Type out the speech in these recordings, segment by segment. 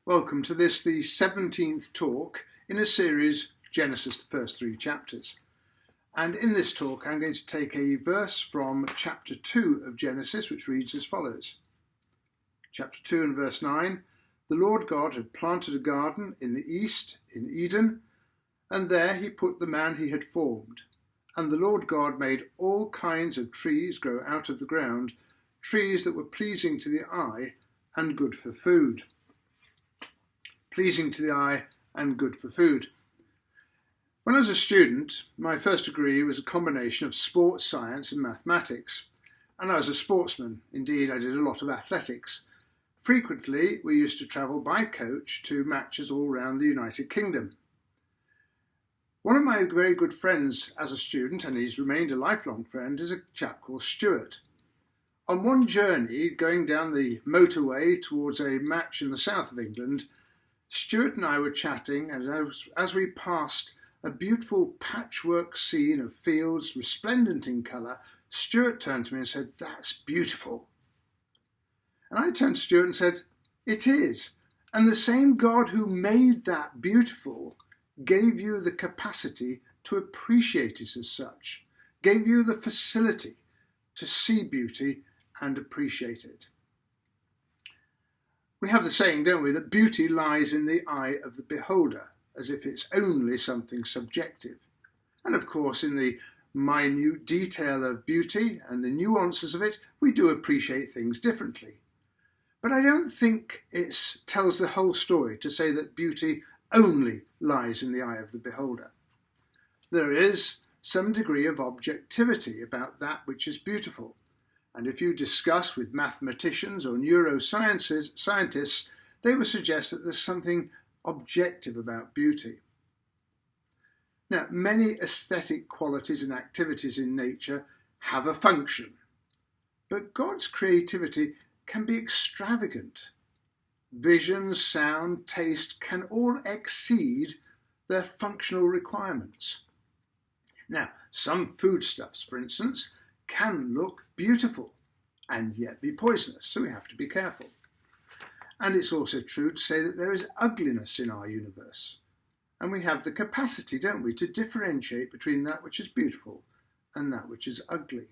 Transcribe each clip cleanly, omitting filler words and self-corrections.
Welcome to this, the 17th talk in a series, Genesis, the first 3 chapters. And in this talk, I'm going to take a verse from chapter 2 of Genesis, which reads as follows. Chapter 2 and verse 9, the Lord God had planted a garden in the east, in Eden, and there he put the man he had formed. And the Lord God made all kinds of trees grow out of the ground, trees that were pleasing to the eye and good for food. Pleasing to the eye and good for food. When I was a student, my first degree was a combination of sports science and mathematics. And I was a sportsman. Indeed, I did a lot of athletics. Frequently, we used to travel by coach to matches all around the United Kingdom. One of my very good friends as a student, and he's remained a lifelong friend, is a chap called Stuart. On one journey, going down the motorway towards a match in the south of England, Stuart and I were chatting, and as we passed a beautiful patchwork scene of fields resplendent in colour, Stuart turned to me and said, "That's beautiful." And I turned to Stuart and said, "It is. And the same God who made that beautiful gave you the capacity to appreciate it as such, gave you the facility to see beauty and appreciate it." We have the saying, don't we, that beauty lies in the eye of the beholder, as if it's only something subjective. And of course, in the minute detail of beauty and the nuances of it, we do appreciate things differently. But I don't think it tells the whole story to say that beauty only lies in the eye of the beholder. There is some degree of objectivity about that which is beautiful. And if you discuss with mathematicians or scientists, they will suggest that there's something objective about beauty. Now, many aesthetic qualities and activities in nature have a function, but God's creativity can be extravagant. Vision, sound, taste can all exceed their functional requirements. Now, some foodstuffs, for instance, can look beautiful and yet be poisonous, so we have to be careful. And it's also true to say that there is ugliness in our universe, and we have the capacity, don't we, to differentiate between that which is beautiful and that which is ugly.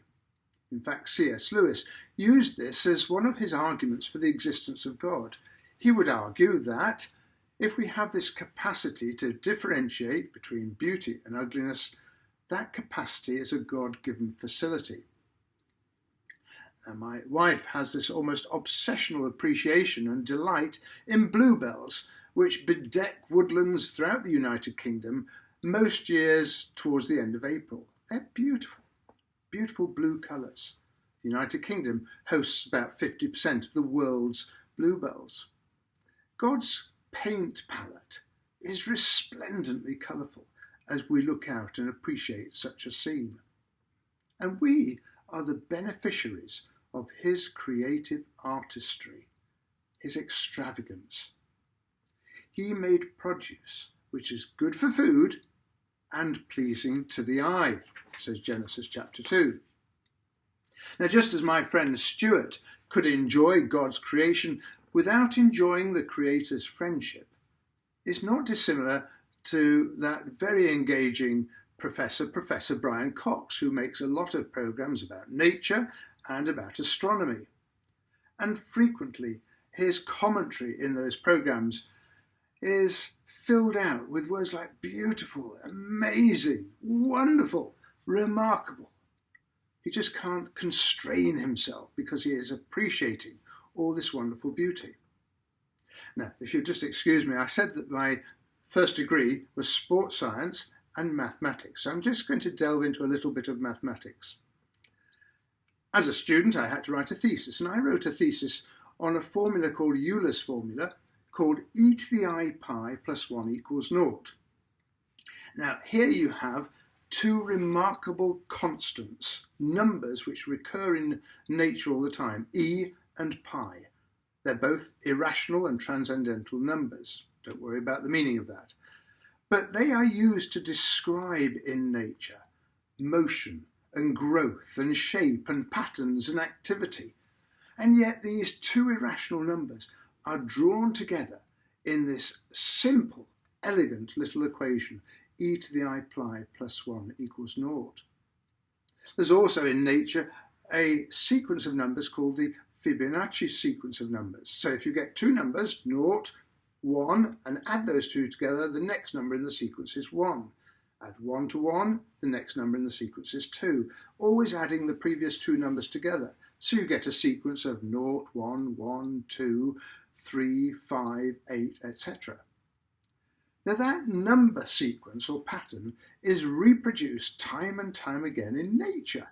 In fact, C.S. Lewis used this as one of his arguments for the existence of God. He would argue that if we have this capacity to differentiate between beauty and ugliness, that capacity is a God-given facility. And my wife has this almost obsessional appreciation and delight in bluebells, which bedeck woodlands throughout the United Kingdom most years towards the end of April. They're beautiful, beautiful blue colours. The United Kingdom hosts about 50% of the world's bluebells. God's paint palette is resplendently colourful as we look out and appreciate such a scene. And we are the beneficiaries of his creative artistry, his extravagance. He made produce which is good for food and pleasing to the eye, says Genesis chapter 2. Now, just as my friend Stuart could enjoy God's creation without enjoying the Creator's friendship, is not dissimilar to that very engaging Professor Brian Cox, who makes a lot of programs about nature and about astronomy. And frequently, his commentary in those programs is filled out with words like beautiful, amazing, wonderful, remarkable. He just can't constrain himself because he is appreciating all this wonderful beauty. Now, if you'll just excuse me, I said that my first degree was sports science and mathematics, so I'm just going to delve into a little bit of mathematics. As a student, I had to write a thesis, and I wrote a thesis on a formula called Euler's formula, called e to the I pi plus 1 equals 0. Now, here you have two remarkable constants, numbers which recur in nature all the time, e and pi. They're both irrational and transcendental numbers. Don't worry about the meaning of that. But they are used to describe in nature motion and growth and shape and patterns and activity. And yet these two irrational numbers are drawn together in this simple, elegant little equation, e to the I pi plus 1 equals 0. There's also in nature a sequence of numbers called the Fibonacci sequence of numbers. So if you get two numbers, 0, 1, and add those two together, the next number in the sequence is 1. Add 1 to 1, the next number in the sequence is 2, always adding the previous two numbers together. So you get a sequence of 0, 1, 1, 2, 3, 5, 8, etc. Now that number sequence or pattern is reproduced time and time again in nature.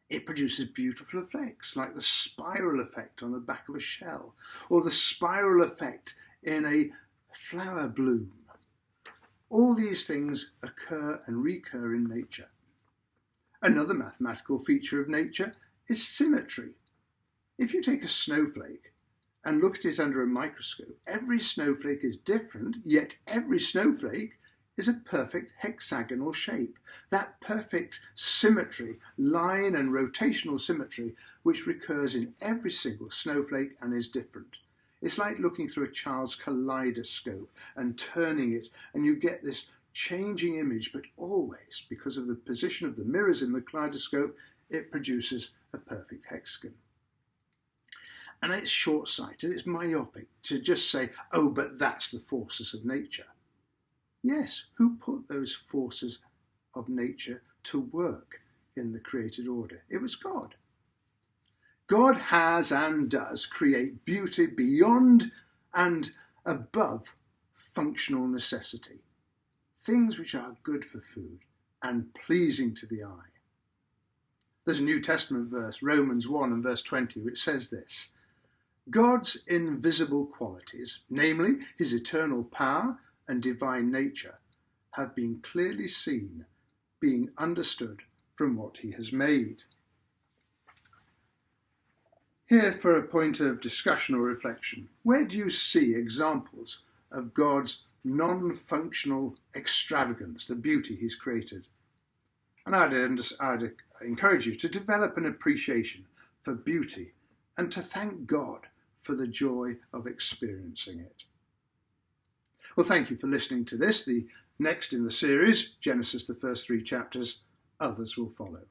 It produces beautiful effects like the spiral effect on the back of a shell, or the spiral effect in a flower bloom. All these things occur and recur in nature. Another mathematical feature of nature is symmetry. If you take a snowflake and look at it under a microscope, every snowflake is different, yet every snowflake is a perfect hexagonal shape. That perfect symmetry, line and rotational symmetry, which recurs in every single snowflake and is different. It's like looking through a child's kaleidoscope and turning it, and you get this changing image, but always, because of the position of the mirrors in the kaleidoscope, it produces a perfect hexagon. And it's short-sighted, it's myopic to just say, oh, but that's the forces of nature. Yes, who put those forces of nature to work in the created order? It was God. God has and does create beauty beyond and above functional necessity, things which are good for food and pleasing to the eye. There's a New Testament verse, Romans 1 and verse 20, which says this: God's invisible qualities, namely his eternal power and divine nature, have been clearly seen, being understood from what he has made. Here, for a point of discussion or reflection, where do you see examples of God's non-functional extravagance, the beauty he's created? And I'd encourage you to develop an appreciation for beauty and to thank God for the joy of experiencing it. Well, thank you for listening to this. The next in the series, Genesis, the first 3 chapters, others will follow.